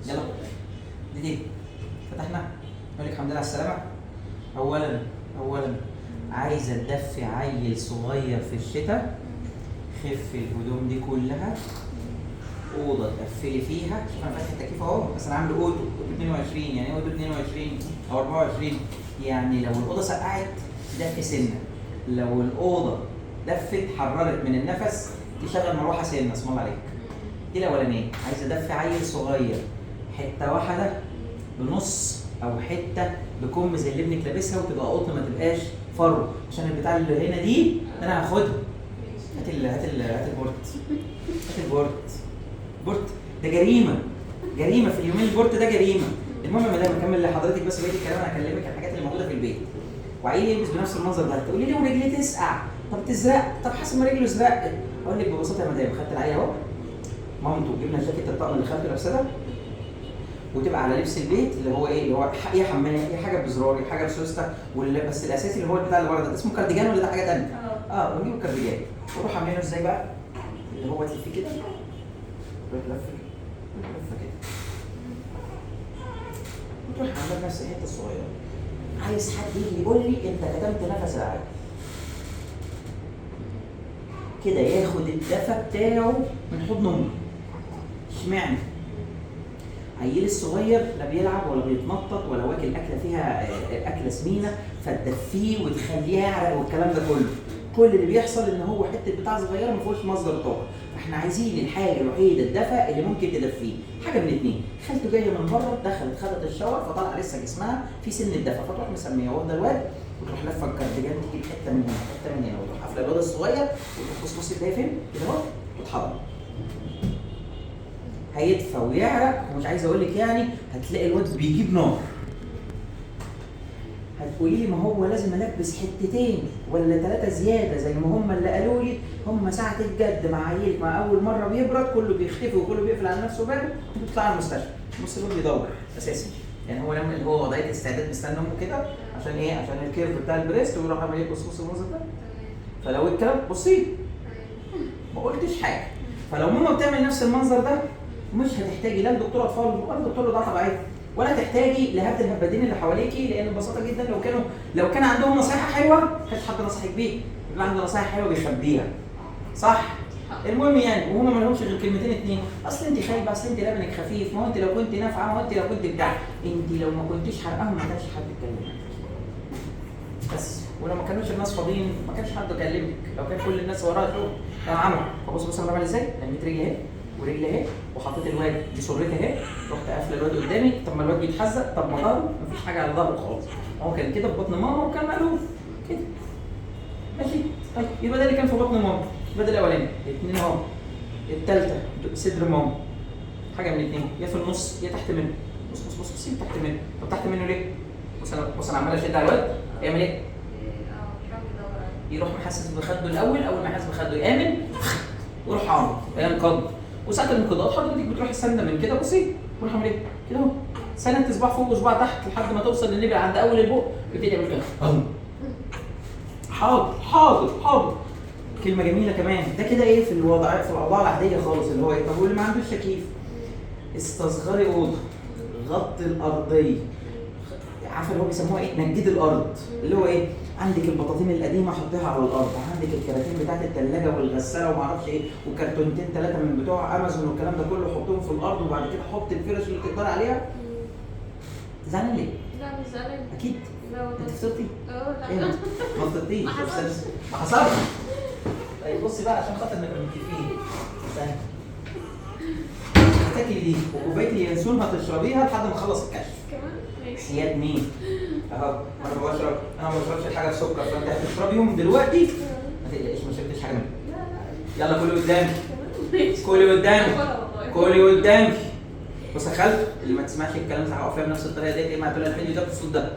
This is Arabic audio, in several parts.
يلا دي فتحنا. نقول لك الحمد لله على السلامة. أولا عايزة تدفي عيل صغير في الشتاء، خف الهدوم دي كلها، أوضة تقفلي فيها. شوف أنا فاتح التكييف أهو، بس أنا عامل أوضة 22، يعني أوضة 22 أو 24. يعني لو الأوضة سقعت تدفي سنة، لو الأوضة دفت حررت من النفس تشغل مروحة سنة. اسم الله عليك. دي الأولانية، عايزة تدفي عيل صغير حتة واحدة بنص أو حتة بكم زي اللي ابنك لابسها وتبقى قطن، ما تبقاش فرو، عشان البتاع اللي هنا دي أنا هاخدها. هات البورت. بورت ده جريمة في اليومين. البورت ده جريمة. المهم يا مدام نكمل لحضرتك بس بقية الكلام. أنا هكلمك عن الحاجات اللي موجودة في البيت. وعيل يلبس بنفس المنظر ده، تقولي لي ورجلي تسقع، طب تزرق، طب حسب ما رجله زرق. أقول لك ببساطة يا مدام، خدت العيل أهو، مامته جبنا جاكيت الطقم اللي خدته لابسه ده، وتبقى على لبس البيت اللي هو ايه، اللي هو يا حمام يا حاجه بزرار يا حاجه بسوسته، بس الاساسي اللي هو البتاع اللي بره ده اسمه كارديجان ولا ده حاجه ثانيه؟ ونجيب الكارديجان واروح عاملينه ازاي بقى؟ اللي هو تلفيه كده، لفه كده، وتروح عامل نفس الحته الصغيره. عايز حد يجي يقول لي انت كتمت نفس العيل كده، ياخد الدفى بتاعه من حضن امه. اشمعنى؟ عيل الصغير لا بيلعب ولا بيتنطط ولا واكل اكله فيها اكله سمينه فتدفيه وتخليه يعرق والكلام ده كله. كل اللي بيحصل ان هو حته بتاع صغيره ما فيهوش مصدر طاقه. احنا عايزين الحاجه الوحيده الدفى اللي ممكن تدفيه. حاجه من الاثنين، خالته جايه من بره دخلت خدت الشاور فطلع لسه جسمها في سن الدفى، فتروح مسميه واخده الواد وتروح لفه الكارديجان تجيب حته من هنا حته من هنا وتروح قافله الواد الصغير وتروح بص ده فين كده اهو وتحضن. هيدفى ويعرق ومش عايز اقول لك يعني هتلاقي الواد بيجيب نار. هتقولي لي ما هو لازم البس حتتين ولا 3 زياده زي ما هم اللي قالوا لي. هم ساعه الجد مع عيلك مع اول مره بيبرد كله بيختفي وكله بيقفل على نفسه باب وبيطلع على المستشفى. نص الواد بيدور اساسي، يعني هو لما اللي هو وضعيه استعداد مستني امه كده عشان ايه؟ عشان الكيرف بتاع البريست ويروح عامل ايه؟ بص المنظر ده. فلو الكلام بصي ما قلتش حاجه، فلو ماما بتعمل نفس المنظر ده مش هتحتاجي لا لدكتور اطفال ولا دكتور رضاعه طبيعيه ولا تحتاجي لهبد الهبادين اللي حواليكي، لان ببساطه جدا لو كان عندهم نصيحه حلوه ما كانش حد نصحك بيها. اللي عنده نصيحه حلوه بيخبيها صح. المهم يعني وهم ما لهمش غير كلمتين 2، اصل انت خايبه، اصل انت لبنك خفيف، ما هو انت لو كنت نافعه، ما هو انت لو كنت بتاع، انت لو ما كنتيش حرقاهم ما كانش حد يتكلم بس. ولو ما كانوش الناس فاضيين ما كانش حد يكلمك. لو كان كل الناس وراها شغل كان عمل. فبص انا بعمل ازاي؟ لميت رجلي اهي ورجلي اهي وحطيت الواد دي سرتي اهي، رحت قافله الواد قدامي. طب ما الواد بيتحزق، طب ما ظهره مفيش حاجه على ظهره خالص، هو كان كده في بطن ماما وكان مألوف كده ماشي. طيب يبقى ده اللي كان في بطن ماما. يبقى ده الاولاني. 2 اهو. الثالثه صدر ماما، حاجه من 2، يا في النص يا تحت منه. بص تحت منه. طب تحت منه ليه؟ بص انا عمال اشد على الواد يعمل ايه؟ يروح محسس بخده الاول ما يحس بخده يامن ويروح عامل ينقض. وساعه الانقضاض حضرتك بتروح السنه من كده بصي وروح عامل ايه؟ كده اهو سنه صباع فوق وصباع تحت لحد ما توصل للنبل عند اول البق بتبتدي تعمل كده اهو. حاضر. كلمه جميله كمان ده كده ايه في الاوضاع العاديه خالص اللي هو ايه. طب واللي ما عندوش تكييف استصغري اوضه، غطي الارضيه، عارفه اللي هو بيسموها ايه؟ نجدي الارض. اللي هو ايه؟ عندك البطاطين القديمه حطيها على الارض، عندك الكراتين بتاعت الثلاجه والغساله وما اعرفش ايه وكرتونتين 3 من بتوع امازون والكلام ده كله حطهم في الارض، وبعد كده حط الفرش اللي تقدر عليها. زعلان ليه؟ لا مش زعلان اكيد. لا انت فطرتي؟ لا ايه ما فطرتيش؟ ما حصلش. طيب بصي بقى عشان خاطر نبقى متفقين. استنى تاكلي دي وكوبايه اليانسون هتشربيها لحد ما اخلص الكشف. كمان ماشي. حياد مين؟ اهو انا ما بشربش حاجه بسكر، فانت هتشربيهم دلوقتي ما تقلقيش ما شربتيش حاجه منهم. يلا كلي قدامي. كلي قدامي. بص يا خالد اللي ما تسمعش الكلام ده هوقفها بنفس الطريقه ديت. ايه ما تقول الفيديو ده بالصوت ده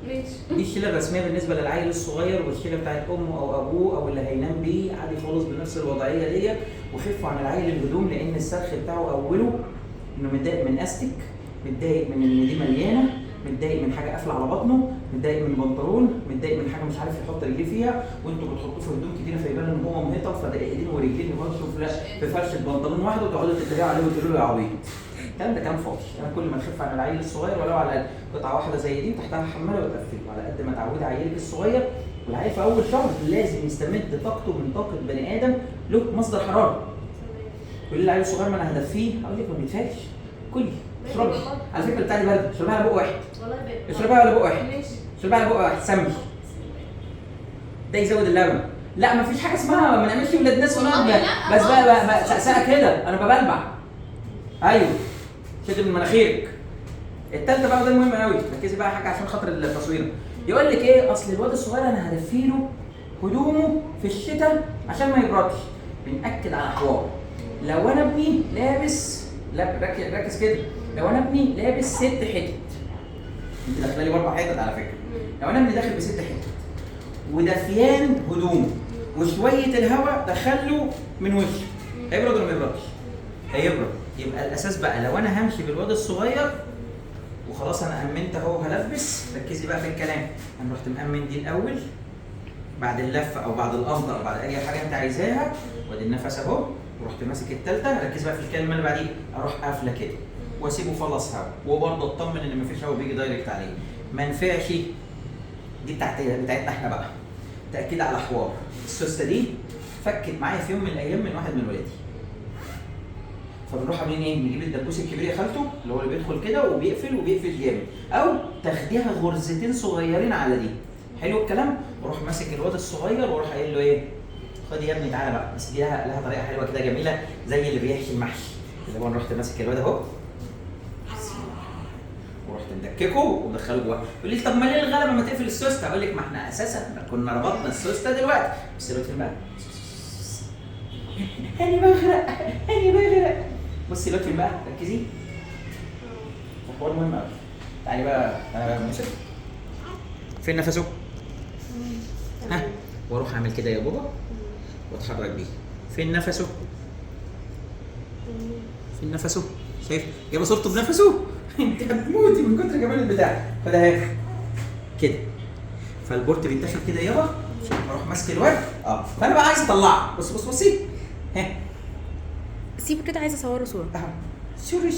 ماشي. دي الشيله الرسميه بالنسبه للعيل الصغير، والشيله بتاعت امه او ابوه او اللي هينام بيه عادي خالص بنفس الوضعيه ديت. وخفوا عن العيل الهدوم لان السرخ بتاعه اوله انه متضايق من استك، متضايق من ان دي مليانه، متضايق من حاجه قافله على بطنه، متضايق من بنطلون، متضايق من حاجه مش عارف يحط رجليه فيها، وانتوا بتحطوه في هدوم كتيره فيبان ان هو مهطل، فده ايدين ورجلين يخشوا في فرشه بنطلون واحد وتقعدوا تتريقوا عليه وتقولوا له يا عبيط. الكلام ده كلام فاضي. انا كل ما نخف على العيل الصغير ولو على قطعه واحده زي دي تحتها حماله وتقفله، على قد ما تعودي عيلك الصغير. والعيل في اول شهر لازم يستمد طاقته من طاقه بني ادم له مصدر حراره. يقول لي العيل الصغير ما انا هدفيه، اقول لك ما بيدفعش، كلي اشربي. على فكره بتاعتي برد، اشربيها على بق واحد. والله بقى اشربيها على بق واحد. ماشي. اشربيها على بق واحد سمي. ده يزود اللبن. لا ما فيش حاجه اسمها ما نعملش ولاد ناس ونقعد بس بقى سقسقه كده، انا ببلبع. ايوه شد من مناخيرك. التالتة بقى وده المهم قوي، ركزي بقى حاجه عشان خاطر التصوير. يقول لك ايه؟ اصل الواد الصغير انا هدفيله هدومه في الشتاء عشان ما يبردش. بنأكد على حوار. لو انا ابني لابس، لا ركز كده، لو انا ابني لابس 6 حتت، انت داخله لي ب4 حتت على فكره. لو انا ابني داخل ب6 حتت ودفيان هدوم وشويه الهواء دخله من وشه، هيبرد ولا ما يبردش؟ هيبرد. يبقى الاساس بقى لو انا همشي بالواد الصغير وخلاص انا امنت اهو هلبس، ركزي بقى في الكلام. انا رحت مامن دي الاول بعد اللفه او بعد القبضه او بعد اي حاجه انت عايزاها، وادي النفس اهو، ورحت ماسك الثالثه. ركزي بقى في الكلمه اللي بعديه، اروح قافله كده واسيبه خلص هوا، وبرضه اطمن ان مفيش هوا بيجي دايركت عليه. ما ينفعش. دي بتاعتنا احنا بقى. تاكيد على حوار. السوسته دي فكت معايا في يوم من الايام من واحد من ولادي. فبنروح عاملين ايه؟ نجيب الدبوس الكبير يا خالته اللي هو اللي بيدخل كده وبيقفل جامد، او تاخديها غرزتين صغيرين على دي. حلو الكلام؟ واروح ماسك الواد الصغير واروح قايل له ايه؟ خد يا ابني تعالى بقى، بس دي لها طريقه حلوه كده جميله زي اللي بيحشي المحشي. اللي هو انا رحت ماسك الواد اهو ورحت مدككه ومدخله جوه. يقول لي طب ما ليه الغلبه ما تقفل السوسته؟ اقول لك ما احنا اساسا كنا ربطنا السوسته دلوقتي، بس دلوقتي بقى هاني بغرق. بصي دلوقتي بقى ركزي. الحوار مهم قوي. تعالي بقى انا بقى ماشي. فين نفسه؟ ها واروح اعمل كده يا بابا واتحرك بيه. فين نفسه؟ فين نفسه؟ شايف؟ جايبه صورته بنفسه؟ انت هتموتي من كتر جمال البتاع. فده اهي كده. فالبورت بينتشر كده يابا. اروح ماسك الواد فانا بقى عايز اطلعه. بصي ها سيبه كده، عايزه اصوره صوره. سوري.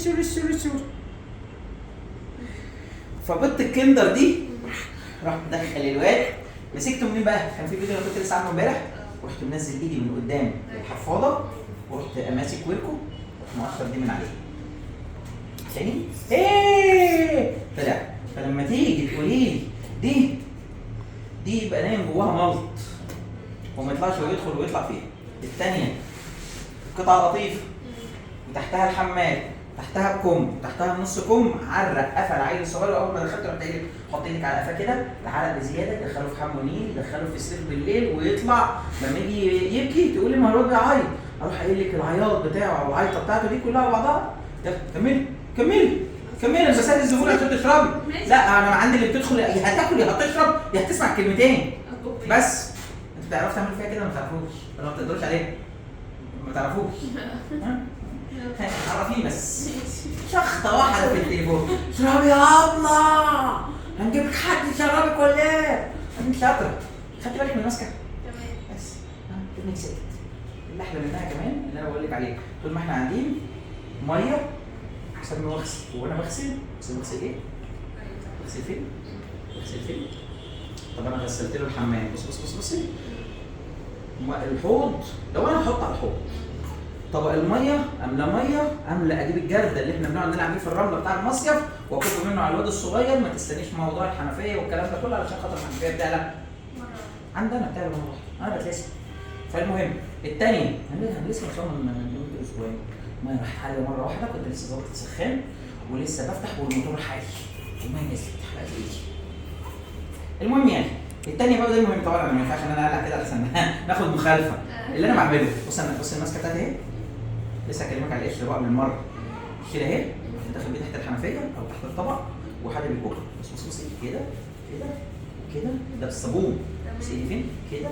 فبط الكندر دي راح مدخل الواد. مسكته منين بقى؟ كان في فيديو انا كنت لسه عامله امبارح، ورحت منزل ايدي من قدام الحفاضه ورحت ماسك وركه ورحت مقشر دي من عليه. تاني ايه طلع. فلما تيجي تقولي لي دي يبقى نايم جواها ملط وما يطلعش ويدخل ويطلع فيها. الثانيه قطعه لطيفه وتحتها الحمام، تحتها بكم، تحتها بنص كم، عرق قفل عيل صغير. اول ما دخلت رحت قايل حط ايدك على قفاه كده، العرق بزياده دخله في حمام ونيل، دخله في السرير بالليل ويطلع لما يجي يبكي تقولي ما هو بيعيط، اروح قايل لك العياط بتاعه او العيطه بتاعته دي كلها على بعضها. كملي انا بسال الزبون عشان تشربي. لا انا عندي اللي بتدخل يا هتاكل يا هتشرب يا هتسمع كلمتين بس. انت بتعرفوا تعملوا فيها كده؟ ما تعرفوش ولا ما تقدروش عليها؟ ما تعرفوش. عرفيه بس شخطه واحده في التليفون. اشربي يا ابله هنجيب لك حد يشربك ولا ايه؟ انت شاطره. خدت بالك من الماسكه؟ تمام. بس ابنك سكت. اللي احلى منها كمان اللي انا بقول لك عليه، طول ما احنا قاعدين ميه احسن ما اغسل. وانا بغسل ايه؟ بغسل فين؟ طب انا غسلت له الحمام. بصي الحوض لو انا هحط على الحوض طبق الميه، املى اجيب الجرده اللي احنا بنقعد نلعب بيه في الرمله بتاع المصيف واكب منه على الواد الصغير. ما تستنيش موضوع الحنفيه والكلام ده كله علشان خاطر الحنفيه بتعلى عندنا بتعلى مره واحده. انا بتلسع. فالمهم الثانيه انا لسه مصمم من اسبوعين ما راح حاجه مره واحده. كنت لسه ظابط السخان ولسه بفتح والموتور حي وما نزلت حرقت ايدي. المهم يعني الثانيه بقى ده المهم طبعا. ما ينفعش ان انا اقلع كده احسن ناخد مخالفه. اللي انا بعمله بص الماسكه بتاعتي اهي. لسه هكلمك على القشر بقى بالمره. كده اهي داخل بيه تحت الحنفيه او تحت الطبق وحد بيكح. بص كده ده بالصابون. بص ايدي فين كده.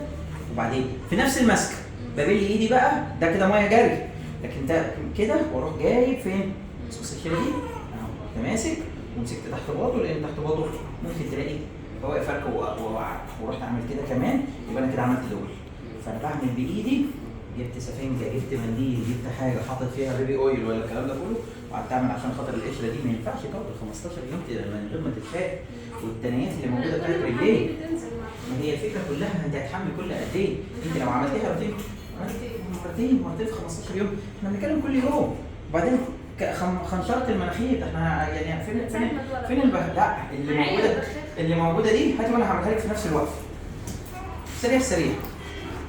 وبعدين في نفس المسكه ببل ايدي بقى ده كده ميه جري، لكن ده كده واروح جايب فين. بص الشيله دي اهو رحت ماسك ومسكت تحت باطه، لان تحت باطه ممكن تلاقي هو واقف فركه ورحت عامل كده كمان. يبقى انا كده عملت دول. فانا بعمل بايدي، جبت سفنجه، جبت منديل، جبت حاجه حاطط فيها بيبي اويل ولا الكلام ده كله، وقعدت اعمل عشان خاطر القشره دي ما ينفعش تقعد 15 يوم من غير ما تتفاق، والتنايات اللي موجوده بتاعت رجليك. ما هي الفكره كلها انت هتحمل كل قد ايه؟ انت لو عملتيها مرتين في 15 يوم، احنا بنتكلم كل يوم. وبعدين خنشرت المناخير، احنا يعني فين لا اللي موجوده دي هاتي وانا هعملها لك في نفس الوقت. سريع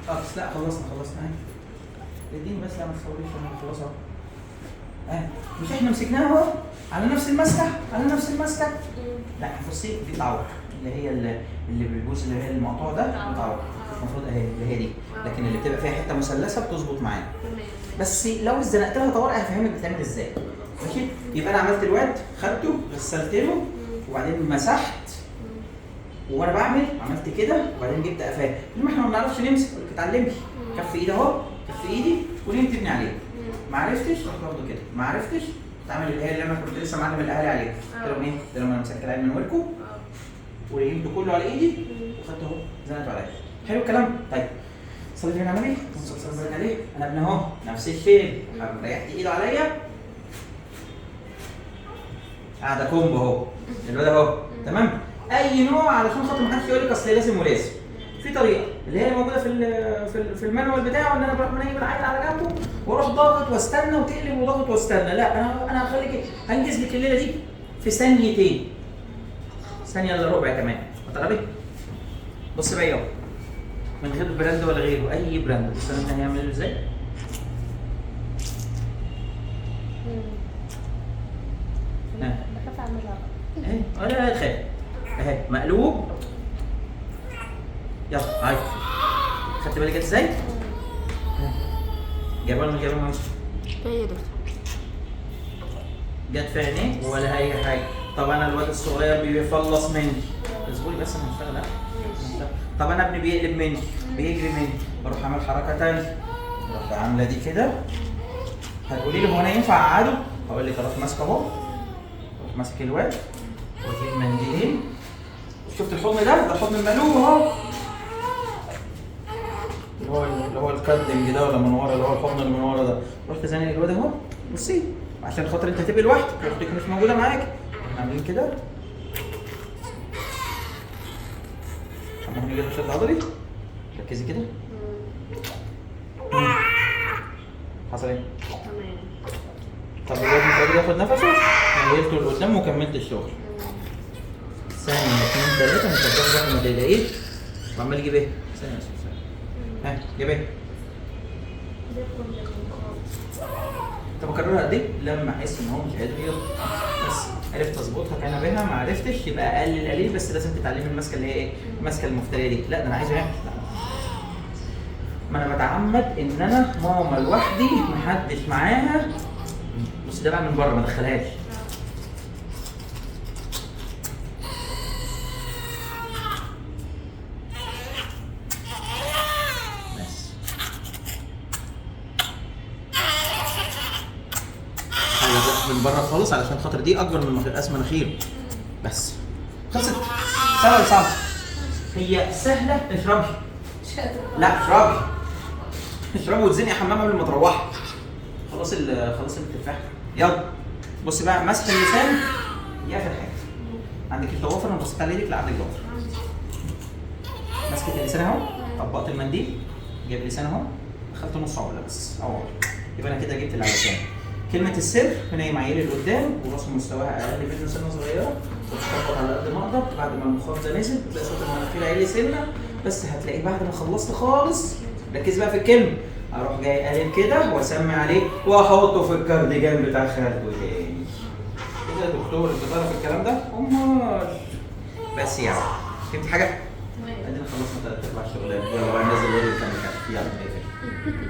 خلاص. لا خلصنا اهي. اديني بس، لا ما تصوريش انا خلاص اهو. مش احنا مسكناها اهو على نفس المسكه. لا بصي دي تعور، اللي بالجزء اللي هي المقطوع ده تعور، المفروض اهي اللي هي دي. لكن اللي بتبقى فيها حته مثلثه بتظبط معانا. بس لو زنقتها طوارئ هفهمك بتعمل ازاي. ماشي؟ يبقى انا عملت الواد، خدته غسلت له وبعدين مسحت، وانا بعمل عملت كده وبعدين جبت قفاه. لما احنا ما بنعرفش نمسك، اتعلمي كف ايدي اهو، كف ايدي وليه تبني عليه. ما عرفتش رحت برضه كده، ما عرفتش تعمل اللي هي اللي انا كنت لسه معلم الاهالي عليها. قلت لهم ايه؟ قلت لهم انا مسكت العين من وركم ورجمته كله على ايدي وخدته اهو زنقته عليا. حلو الكلام؟ طيب صلي على النبي صلى الله عليه وسلم. انا ابن اهو نفس الشيء، ريحت ايده عليا قاعده كومب اهو، الواد اهو تمام. اي نوع علشان خاطر ما حدش يقول لك اصل لازم ولازم. في طريقه اللي هي موجوده في المانوال بتاعه، ان انا بروح منيم العيل على جنبه واروح ضاغط واستنى وتقلب وضاغط واستنى. لا انا هخليك هنجز لك الليله دي في ثانيتين، ثانيه الا ربع كمان. هتقربي بص بقى اهو، من غير براند ولا غيره، اي براند. بص انا هيعمل ازاي. بخاف اعملها اهي ولا تخاف اهي مقلوب. يلا عايز خدت بالك ازاي؟ جابها ولا مش جابها؟ ايه يا دكتور؟ جت في عينيه ولا اي حاجه. طب انا الواد الصغير بيفلص مني، اصبري بس انا هشتغل اهو. طب انا ابني بيقلب مني، بيجري مني، بروح اعمل حركه ثانيه، بروح عامله دي كده. هتقولي لي هو انا ينفع اقعده؟ هقول لك اروح ماسكه اهو، اروح ماسك الواد واجيب منديلين. شفت الحضن ده حضن المقلوب اهو، اللي هو الكاردنج ده ولا من ورا، اللي هو الحضن اللي من ورا ده. رحت زانق الواد اهو، بصي عشان خاطر انت هتبقي لوحدك، اختك مش موجوده معاك. احنا عاملين كده. هنيجي كده شد عضلي، ركزي كده. حصل ايه؟ تمام. طب الواد مش قادر ياخد نفسه، نزلته لقدام وكملت الشغل. ثانية 2 3 مش هتاخد ما تقلقيش. وعمال يجيب ايه؟ ثانية ها جيب ايه؟ طب اكررها قد ايه؟ لما احس ان هو مش قادر يضغط. بس عرفت اظبطها كان بينها، ما عرفتش يبقى اقلل قليل، بس لازم تتعلمي الماسكه اللي هي ايه؟ الماسكه المفتريه دي. لا ده انا عايزه يعمل، لا ما انا بتعمد ان انا ماما لوحدي محدش معاها. بص ده بقى من بره ما دخلهاش. من بره خالص علشان خاطر دي اكبر من مقاس مناخير. بس خلصت. سهله ولا صعبه؟ هي سهله. اشربي. لا اشربي وتزنقي حمام قبل ما تروحي. خلاص التفاح. يلا بصي بقى، مسح اللسان دي اخر حاجه. عندك الضوافر، انا بصيت على ايدك. لا عندك ضوافر. مسكت اللسان اهو، طبقت المنديل، جايب اللسان اهو، دخلت نص عقله بس اهو. يبقى انا كده جبت اللي على اللسان. كلمة السر هنا معيلي لقدام وراسه مستواها اقل منه سنه صغيره، وتخبط على قد ما اقدر. بعد ما المخاط ده نزل تلاقي صوت المناخير عالي سنه، بس هتلاقيه بعد ما خلصت خالص. ركز بقى في الكلمه. اروح جاي قالب كده واسمي عليه واحطه في الكارديجان بتاع خالته تاني. كده يا دكتور انت تعرف الكلام ده؟ امال بس يعني فهمت حاجه؟ تمام. ادينا خلصنا 3/4 الشغلانه. يلا بقى ننزل الواد اللي كان يلا.